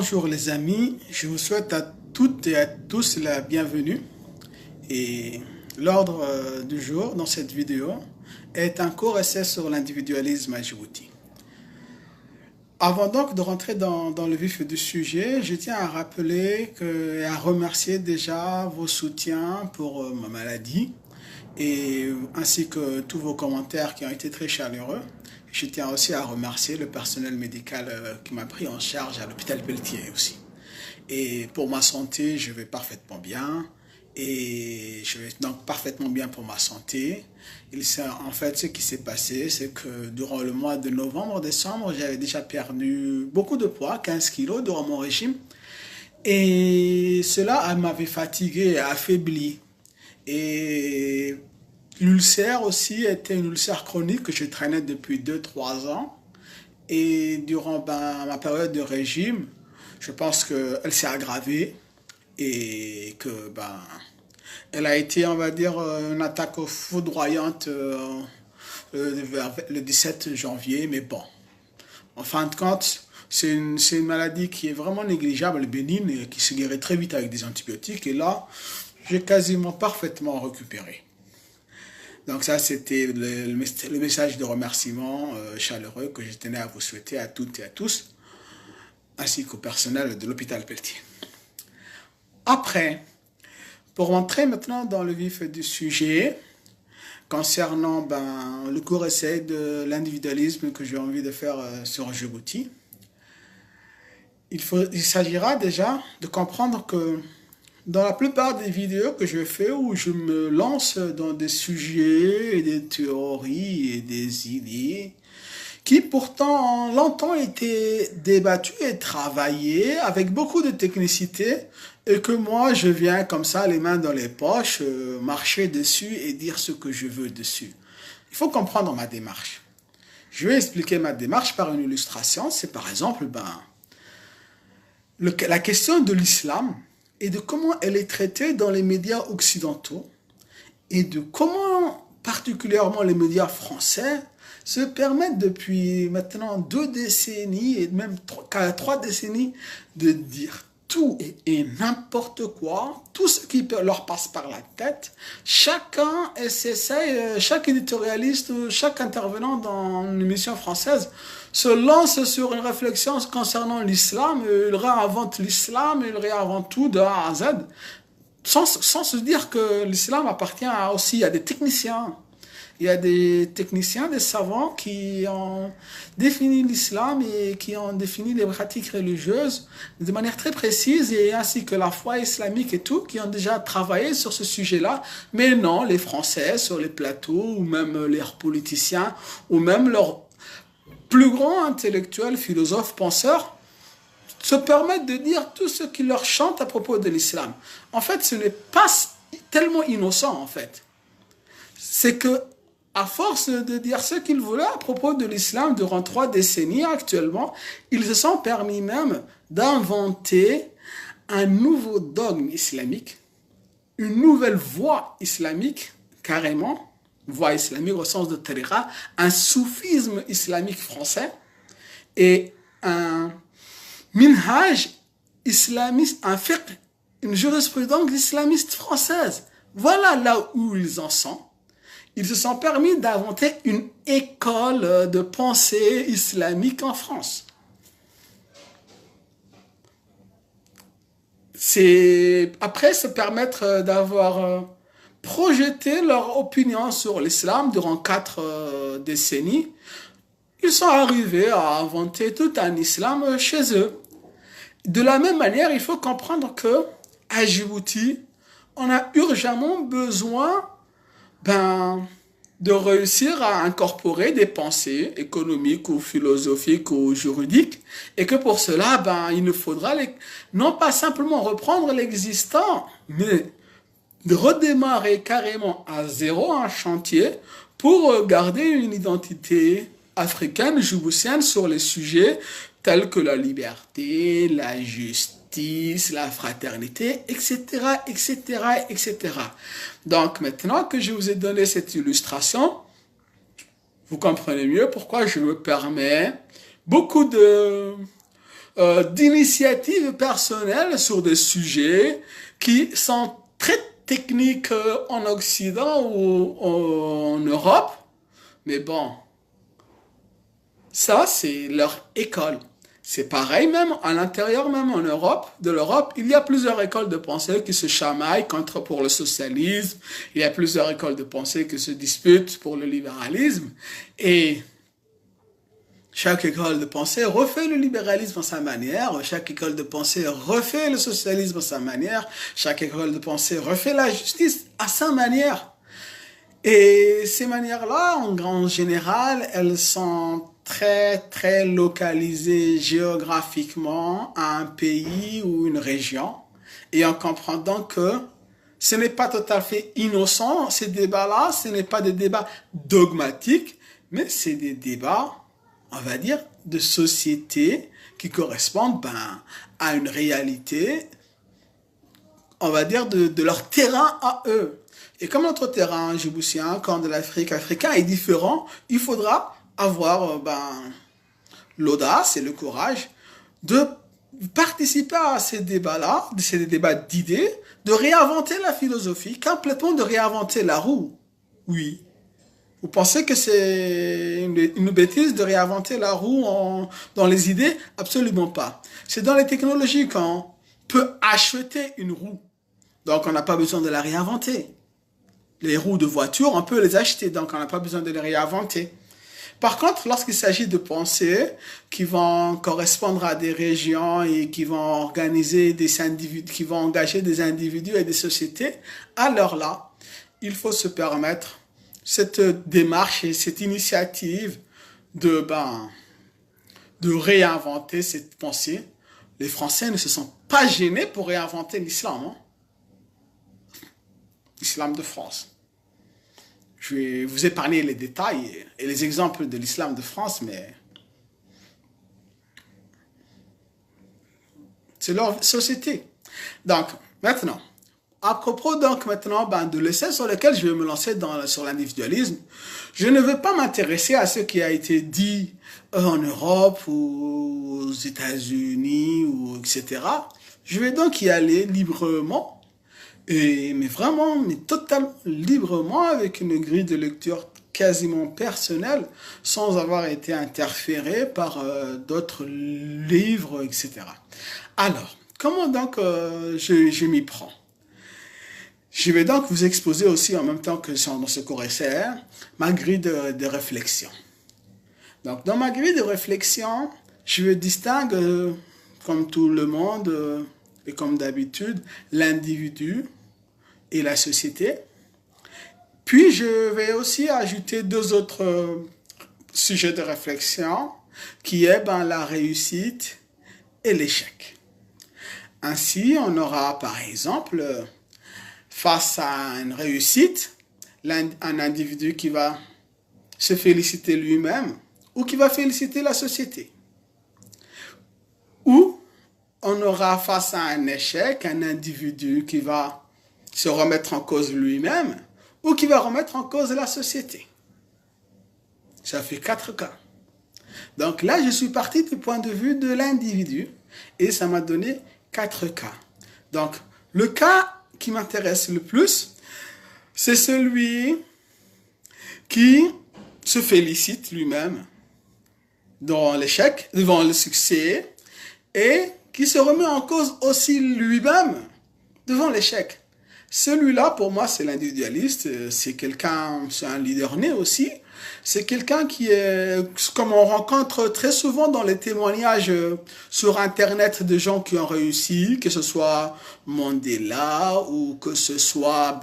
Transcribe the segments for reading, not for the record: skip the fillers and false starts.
Bonjour les amis, je vous souhaite à toutes et à tous la bienvenue. Et l'ordre du jour dans cette vidéo est un court essai sur l'individualisme à Djibouti. Avant donc de rentrer dans le vif du sujet, je tiens à rappeler et à remercier déjà vos soutiens pour ma maladie et ainsi que tous vos commentaires qui ont été très chaleureux. Je tiens aussi à remercier le personnel médical qui m'a pris en charge à l'hôpital Pelletier aussi. Et pour ma santé, je vais parfaitement bien. Et je vais donc parfaitement bien pour ma santé. En fait, ce qui s'est passé, c'est que durant le mois de novembre-décembre, j'avais déjà perdu beaucoup de poids, 15 kilos durant mon régime. Et cela m'avait fatigué et affaibli. Et l'ulcère aussi était une ulcère chronique que je traînais depuis 2-3 ans. Et durant ma période de régime, je pense qu'elle s'est aggravée et que elle a été, on va dire, une attaque foudroyante vers le 17 janvier. Mais bon, en fin de compte, c'est une maladie qui est vraiment négligeable, bénigne, et qui se guérit très vite avec des antibiotiques. Et là, j'ai quasiment parfaitement récupéré. Donc ça, c'était le message de remerciement chaleureux que je tenais à vous souhaiter à toutes et à tous, ainsi qu'au personnel de l'hôpital Pelletier. Après, pour entrer maintenant dans le vif du sujet, concernant le court essai de l'individualisme que j'ai envie de faire sur Djibouti, il s'agira déjà de comprendre que dans la plupart des vidéos que je fais où je me lance dans des sujets et des théories et des idées qui pourtant ont longtemps été débattues et travaillées avec beaucoup de technicité et que moi je viens comme ça les mains dans les poches marcher dessus et dire ce que je veux dessus. Il faut comprendre ma démarche. Je vais expliquer ma démarche par une illustration. C'est par exemple la question de l'islam et de comment elle est traitée dans les médias occidentaux et de comment particulièrement les médias français se permettent depuis maintenant 2 décennies et même 3 décennies de dire tout et n'importe quoi, tout ce qui leur passe par la tête. Chacun essaie, chaque éditorialiste, chaque intervenant dans une émission française se lance sur une réflexion concernant l'islam, il réinvente l'islam, il réinvente tout de A à Z, sans se dire que l'islam appartient aussi à des techniciens. Il y a des techniciens, des savants qui ont défini l'islam et qui ont défini les pratiques religieuses de manière très précise, et ainsi que la foi islamique et tout, qui ont déjà travaillé sur ce sujet-là. Mais non, les Français sur les plateaux, ou même les politiciens, ou même leurs plus grands intellectuels, philosophes, penseurs, se permettent de dire tout ce qui leur chante à propos de l'islam. En fait, ce n'est pas tellement innocent, en fait. C'est que à force de dire ce qu'ils voulaient à propos de l'islam durant 3 décennies actuellement, ils se sont permis même d'inventer un nouveau dogme islamique, une nouvelle voie islamique, carrément, voie islamique au sens de tariqa, un soufisme islamique français et un minhaj islamiste, un fiqh, une jurisprudence islamiste française. Voilà là où ils en sont. Ils se sont permis d'inventer une école de pensée islamique en France. C'est après se permettre d'avoir projeté leur opinion sur l'islam durant 4 décennies. Ils sont arrivés à inventer tout un islam chez eux. De la même manière, il faut comprendre que à Djibouti, on a urgemment besoin de réussir à incorporer des pensées économiques ou philosophiques ou juridiques, et que pour cela, il nous faudra non pas simplement reprendre l'existant, mais de redémarrer carrément à zéro un chantier pour garder une identité africaine, djiboutienne sur les sujets tels que la liberté, la justice, la fraternité, etc., etc., etc. Donc maintenant que je vous ai donné cette illustration, vous comprenez mieux pourquoi je me permets beaucoup de d'initiatives personnelles sur des sujets qui sont très techniques en Occident ou en Europe. Mais bon, ça, c'est leur école. C'est pareil même à l'intérieur, même en Europe, de l'Europe, il y a plusieurs écoles de pensée qui se chamaillent pour le socialisme. Il y a plusieurs écoles de pensée qui se disputent pour le libéralisme. Et chaque école de pensée refait le libéralisme à sa manière. Chaque école de pensée refait le socialisme à sa manière. Chaque école de pensée refait la justice à sa manière. Et ces manières-là, en général, elles sont très, très localisées géographiquement à un pays ou une région. Et en comprenant que ce n'est pas tout à fait innocent, ces débats-là, ce n'est pas des débats dogmatiques, mais c'est des débats, on va dire, de société qui correspondent à une réalité, on va dire, de leur terrain à eux. Et comme notre terrain djiboutien, comme de l'Afrique africain est différent, il faudra avoir l'audace et le courage de participer à ces débats-là, ces débats d'idées, de réinventer la philosophie, complètement de réinventer la roue. Oui. Vous pensez que c'est une bêtise de réinventer la roue dans les idées? Absolument pas. C'est dans les technologies qu'on peut acheter une roue. Donc on n'a pas besoin de la réinventer. Les roues de voiture, on peut les acheter, donc on n'a pas besoin de les réinventer. Par contre, lorsqu'il s'agit de pensées qui vont correspondre à des régions et qui vont organiser des individus, qui vont engager des individus et des sociétés, alors là, il faut se permettre cette démarche et cette initiative de réinventer cette pensée. Les Français ne se sont pas gênés pour réinventer l'islam, hein? L'islam de France. Je vais vous épargner les détails et les exemples de l'islam de France, mais c'est leur société. Donc, maintenant, à propos de l'essai sur lequel je vais me lancer sur l'individualisme, je ne veux pas m'intéresser à ce qui a été dit en Europe ou aux États-Unis, etc. Je vais donc y aller librement. Mais totalement librement, avec une grille de lecture quasiment personnelle, sans avoir été interféré par d'autres livres, etc. Alors, comment donc je m'y prends? Je vais donc vous exposer aussi, en même temps que dans ce cours essai, ma grille de réflexion. Donc, dans ma grille de réflexion, je distingue, comme tout le monde, et comme d'habitude, l'individu et la société. Puis, je vais aussi ajouter deux autres sujets de réflexion, qui est la réussite et l'échec. Ainsi, on aura par exemple, face à une réussite, un individu qui va se féliciter lui-même ou qui va féliciter la société. Ou on aura face à un échec un individu qui va se remettre en cause lui-même ou qui va remettre en cause la société. Ça fait 4 cas. Donc là, je suis parti du point de vue de l'individu et ça m'a donné 4 cas. Donc, le cas qui m'intéresse le plus, c'est celui qui se félicite lui-même devant l'échec, devant le succès et qui se remet en cause aussi lui-même devant l'échec. Celui-là, pour moi, c'est l'individualiste. C'est un leader né aussi. C'est quelqu'un qui est, comme on rencontre très souvent dans les témoignages sur Internet de gens qui ont réussi, que ce soit Mandela ou que ce soit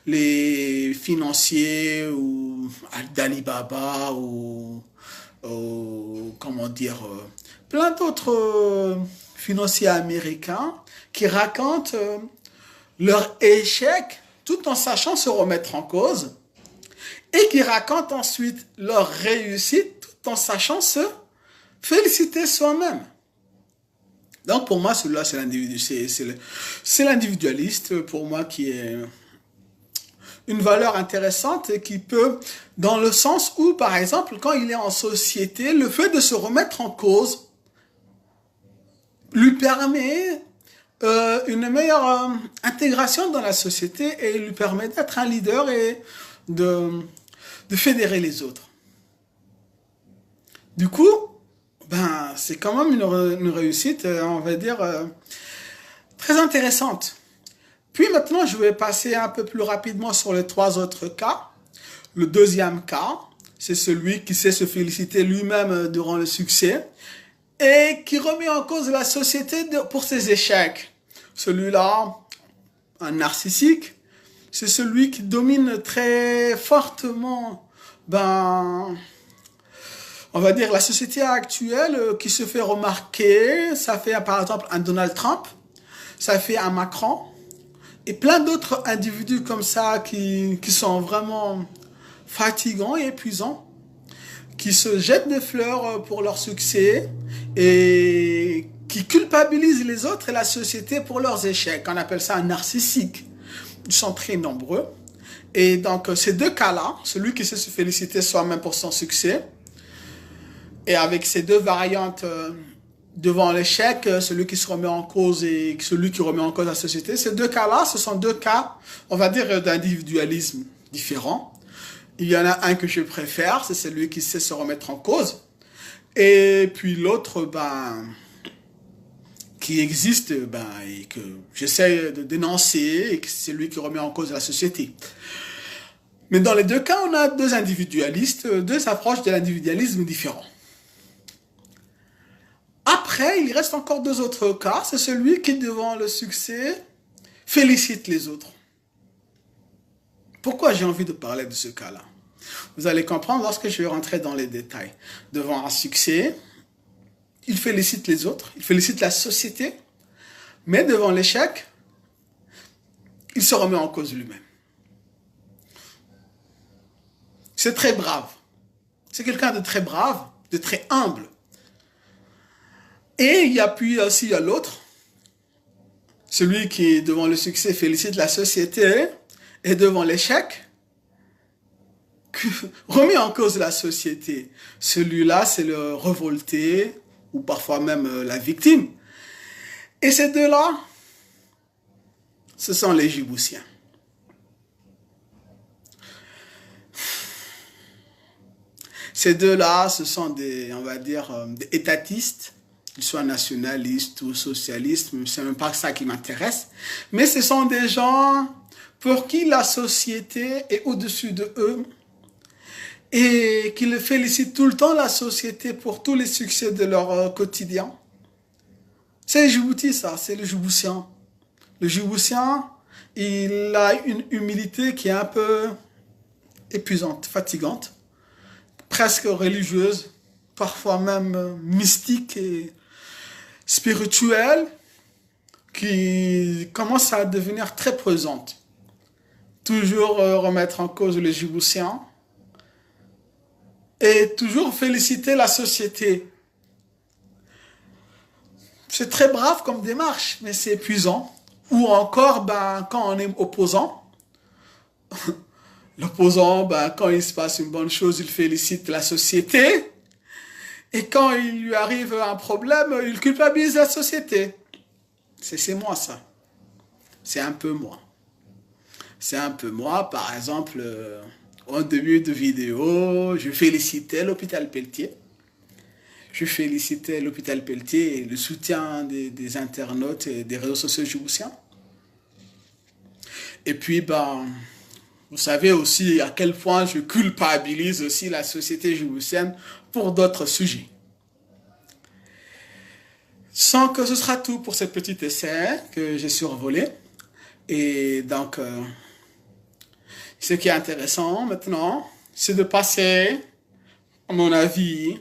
les financiers ou d'Alibaba ou plein d'autres financiers américains qui racontent leur échec tout en sachant se remettre en cause et qui racontent ensuite leur réussite tout en sachant se féliciter soi-même. Donc pour moi, celui-là, c'est l'individu, c'est l'individualiste pour moi qui est une valeur intéressante et qui peut, dans le sens où, par exemple, quand il est en société, le fait de se remettre en cause lui permet une meilleure intégration dans la société et lui permet d'être un leader et de fédérer les autres. Du coup, ben, c'est quand même une réussite, on va dire, très intéressante. Puis maintenant, je vais passer un peu plus rapidement sur les 3 autres cas. Le deuxième cas, c'est celui qui sait se féliciter lui-même durant le succès et qui remet en cause la société pour ses échecs. Celui-là, un narcissique, c'est celui qui domine très fortement, ben, on va dire, la société actuelle, qui se fait remarquer. Ça fait par exemple un Donald Trump, ça fait un Macron, et plein d'autres individus comme ça qui sont vraiment fatigants et épuisants, qui se jettent des fleurs pour leur succès et qui culpabilisent les autres et la société pour leurs échecs. On appelle ça un narcissique. Ils sont très nombreux. Et donc, ces 2 cas-là, celui qui sait se féliciter soi-même pour son succès, et avec ces 2 variantes devant l'échec, celui qui se remet en cause et celui qui remet en cause la société, ces 2 cas-là, ce sont 2 cas, on va dire, d'individualisme différents. Il y en a un que je préfère, c'est celui qui sait se remettre en cause. Et puis l'autre, ben, qui existe, ben, et que j'essaie de dénoncer, et que c'est celui qui remet en cause la société. Mais dans les 2 cas, on a 2 individualistes, 2 approches de l'individualisme différents. Après, il reste encore 2 autres cas. C'est celui qui, devant le succès, félicite les autres. Pourquoi j'ai envie de parler de ce cas-là? Vous allez comprendre lorsque je vais rentrer dans les détails. Devant un succès, il félicite les autres, il félicite la société, mais devant l'échec, il se remet en cause lui-même. C'est très brave. C'est quelqu'un de très brave, de très humble. Et il y a puis aussi l'autre, celui qui, devant le succès, félicite la société, et devant l'échec, remet en cause la société. Celui-là, c'est le révolté, ou parfois même la victime. Et ces 2-là, ce sont les Djiboutiens. Ces 2-là, ce sont des, on va dire, des étatistes, qu'ils soient nationalistes ou socialistes, c'est même pas ça qui m'intéresse. Mais ce sont des gens pour qui la société est au-dessus de eux et qui félicitent tout le temps la société pour tous les succès de leur quotidien. C'est Djibouti, ça, c'est le Djiboutien. Le Djiboutien, il a une humilité qui est un peu épuisante, fatigante, presque religieuse, parfois même mystique et spirituelle, qui commence à devenir très présente. Toujours remettre en cause les Djiboutiens et toujours féliciter la société. C'est très brave comme démarche, mais c'est épuisant. Ou encore, ben, quand on est opposant, l'opposant, ben, quand il se passe une bonne chose, il félicite la société. Et quand il lui arrive un problème, il culpabilise la société. C'est moi, ça. C'est un peu moi. C'est un peu moi, par exemple, au début de vidéo, je félicitais l'hôpital Pelletier. Je félicitais l'hôpital Pelletier et le soutien des internautes et des réseaux sociaux djiboutiens. Et puis, ben, vous savez aussi à quel point je culpabilise aussi la société djiboutienne pour d'autres sujets. Sans que ce sera tout pour ce petit essai que j'ai survolé. Et donc, ce qui est intéressant maintenant, c'est de passer, à mon avis,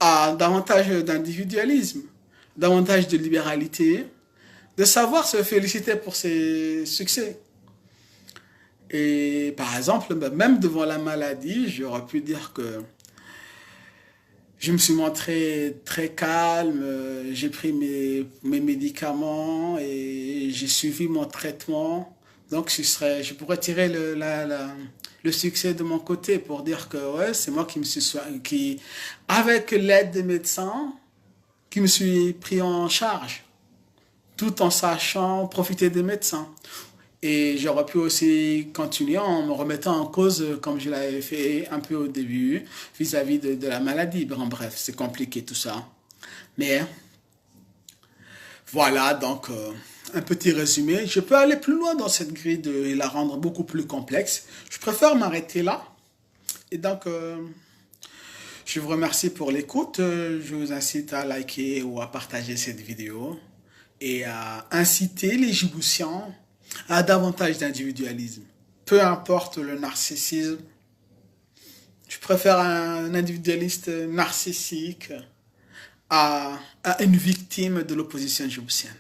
à davantage d'individualisme, davantage de libéralité, de savoir se féliciter pour ses succès. Et par exemple, même devant la maladie, j'aurais pu dire que je me suis montré très calme, j'ai pris mes médicaments et j'ai suivi mon traitement. Donc je pourrais tirer le succès de mon côté pour dire que ouais, c'est moi qui me suis soigné, qui, avec l'aide des médecins, qui me suis pris en charge, tout en sachant profiter des médecins. Et j'aurais pu aussi continuer en me remettant en cause, comme je l'avais fait un peu au début, vis-à-vis de la maladie. En bref, c'est compliqué tout ça. Mais voilà, donc un petit résumé. Je peux aller plus loin dans cette grille et la rendre beaucoup plus complexe. Je préfère m'arrêter là. Et donc, je vous remercie pour l'écoute. Je vous incite à liker ou à partager cette vidéo et à inciter les Djiboutiens à davantage d'individualisme. Peu importe le narcissisme, je préfère un individualiste narcissique à une victime de l'opposition djiboutienne.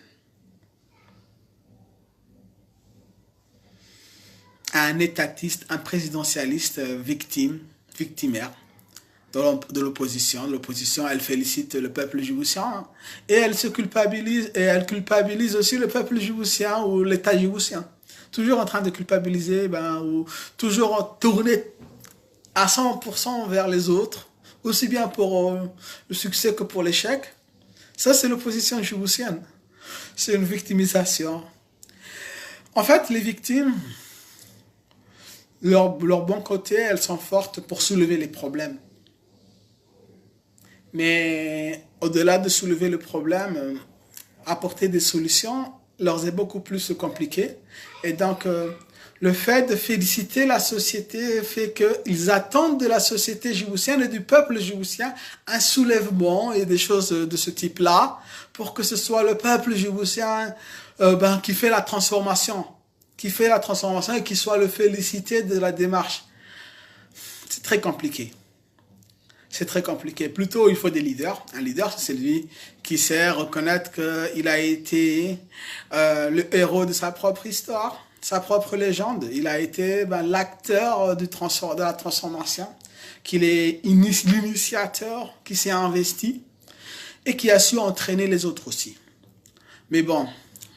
À un étatiste, un présidentialiste victimaire de l'opposition. L'opposition, elle félicite le peuple djiboutien et elle se culpabilise, et elle culpabilise aussi le peuple djiboutien ou l'État djiboutien. Toujours en train de culpabiliser, ou toujours tourner à 100% vers les autres, aussi bien pour le succès que pour l'échec. Ça, c'est l'opposition djiboutienne. C'est une victimisation. En fait, les victimes, leur bon côté, elles sont fortes pour soulever les problèmes. Mais au-delà de soulever le problème, apporter des solutions leur est beaucoup plus compliqué. Et donc, le fait de féliciter la société fait qu'ils attendent de la société djiboutienne et du peuple djiboutien un soulèvement et des choses de ce type-là pour que ce soit le peuple djiboutien qui fait la transformation. Et qui soit le félicité de la démarche. C'est très compliqué. C'est très compliqué. Plutôt, il faut des leaders. Un leader, c'est celui qui sait reconnaître qu'il a été le héros de sa propre histoire, sa propre légende. Il a été l'acteur de la transformation, qu'il est l'initiateur qui s'est investi et qui a su entraîner les autres aussi. Mais bon,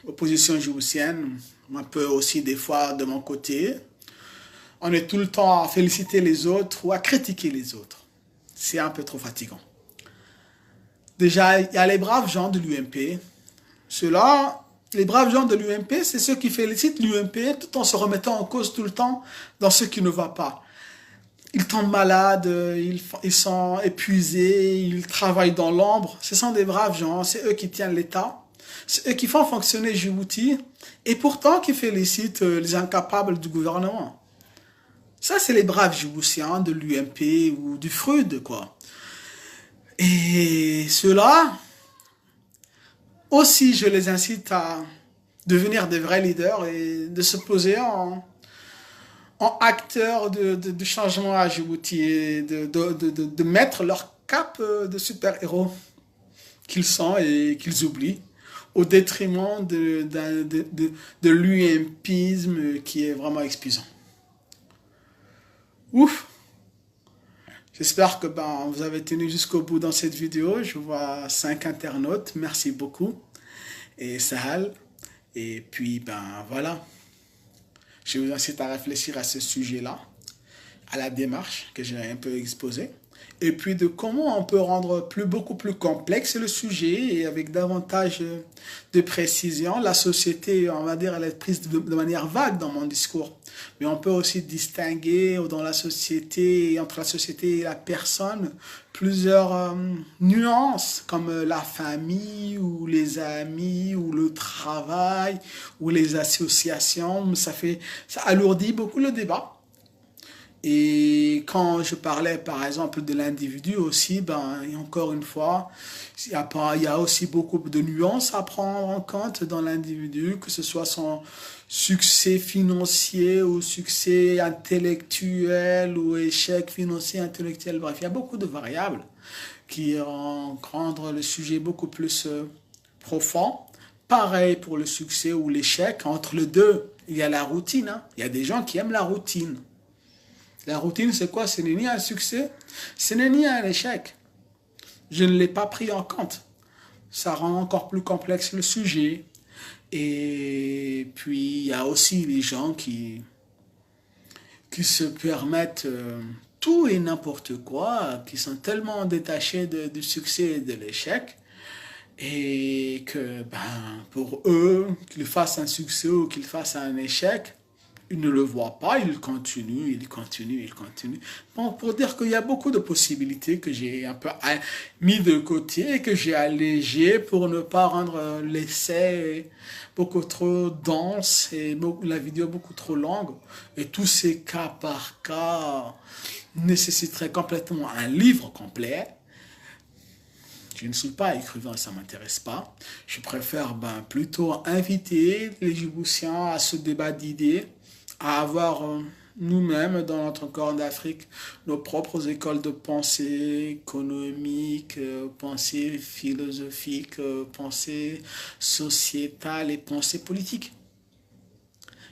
l'opposition djiboutienne, un peu aussi des fois de mon côté, on est tout le temps à féliciter les autres ou à critiquer les autres. C'est un peu trop fatigant. Déjà, il y a les braves gens de l'UMP. Ceux-là, les braves gens de l'UMP, c'est ceux qui félicitent l'UMP tout en se remettant en cause tout le temps dans ce qui ne va pas. Ils tombent malades, ils sont épuisés, ils travaillent dans l'ombre. Ce sont des braves gens, c'est eux qui tiennent l'État. C'est eux qui font fonctionner Djibouti et pourtant qui félicitent les incapables du gouvernement. Ça, c'est les braves Djiboutiens de l'UMP ou du FRUD, quoi. Et ceux-là, aussi, je les incite à devenir des vrais leaders et de se poser en acteurs de changement à Djibouti et de mettre leur cape de super-héros qu'ils sont et qu'ils oublient, au détriment de l'UMPisme qui est vraiment épuisant. Ouf! J'espère que vous avez tenu jusqu'au bout dans cette vidéo. Je vois 5 internautes. Merci beaucoup. Et Sahal. Et puis, voilà. Je vous incite à réfléchir à ce sujet-là, à la démarche que j'ai un peu exposée. Et puis de comment on peut rendre beaucoup plus complexe le sujet et avec davantage de précision. La société, on va dire, elle est prise de manière vague dans mon discours. Mais on peut aussi distinguer dans la société, entre la société et la personne, plusieurs nuances comme la famille ou les amis ou le travail ou les associations. Ça alourdit beaucoup le débat. Et quand je parlais par exemple de l'individu aussi, et encore une fois, il y a aussi beaucoup de nuances à prendre en compte dans l'individu, que ce soit son succès financier ou succès intellectuel ou échec financier, intellectuel, bref, il y a beaucoup de variables qui rendent le sujet beaucoup plus profond. Pareil pour le succès ou l'échec, entre les deux, il y a la routine. Il y a des gens qui aiment la routine. La routine, c'est quoi? Ce n'est ni un succès, ce n'est ni un échec. Je ne l'ai pas pris en compte. Ça rend encore plus complexe le sujet. Et puis, il y a aussi les gens qui se permettent tout et n'importe quoi, qui sont tellement détachés du succès et de l'échec, et que pour eux, qu'ils fassent un succès ou qu'ils fassent un échec, ils ne le voient pas, ils continuent, ils continuent, ils continuent. Bon, pour dire qu'il y a beaucoup de possibilités que j'ai un peu mis de côté, que j'ai allégé pour ne pas rendre l'essai beaucoup trop dense et la vidéo beaucoup trop longue. Et tous ces cas par cas nécessiteraient complètement un livre complet. Je ne suis pas écrivain, ça ne m'intéresse pas. Je préfère plutôt inviter les Djiboutiens à ce débat d'idées, à avoir nous-mêmes dans notre corps d'Afrique nos propres écoles de pensée économique, pensée philosophique, pensée sociétale et pensée politique.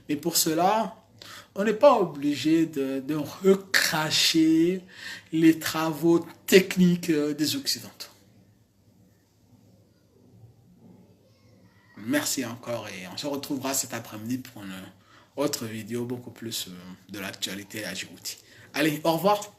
Mais pour cela, on n'est pas obligé de recracher les travaux techniques des Occidentaux. Merci encore et on se retrouvera cet après-midi pour une autre vidéo beaucoup plus de l'actualité à Djibouti. Allez, au revoir.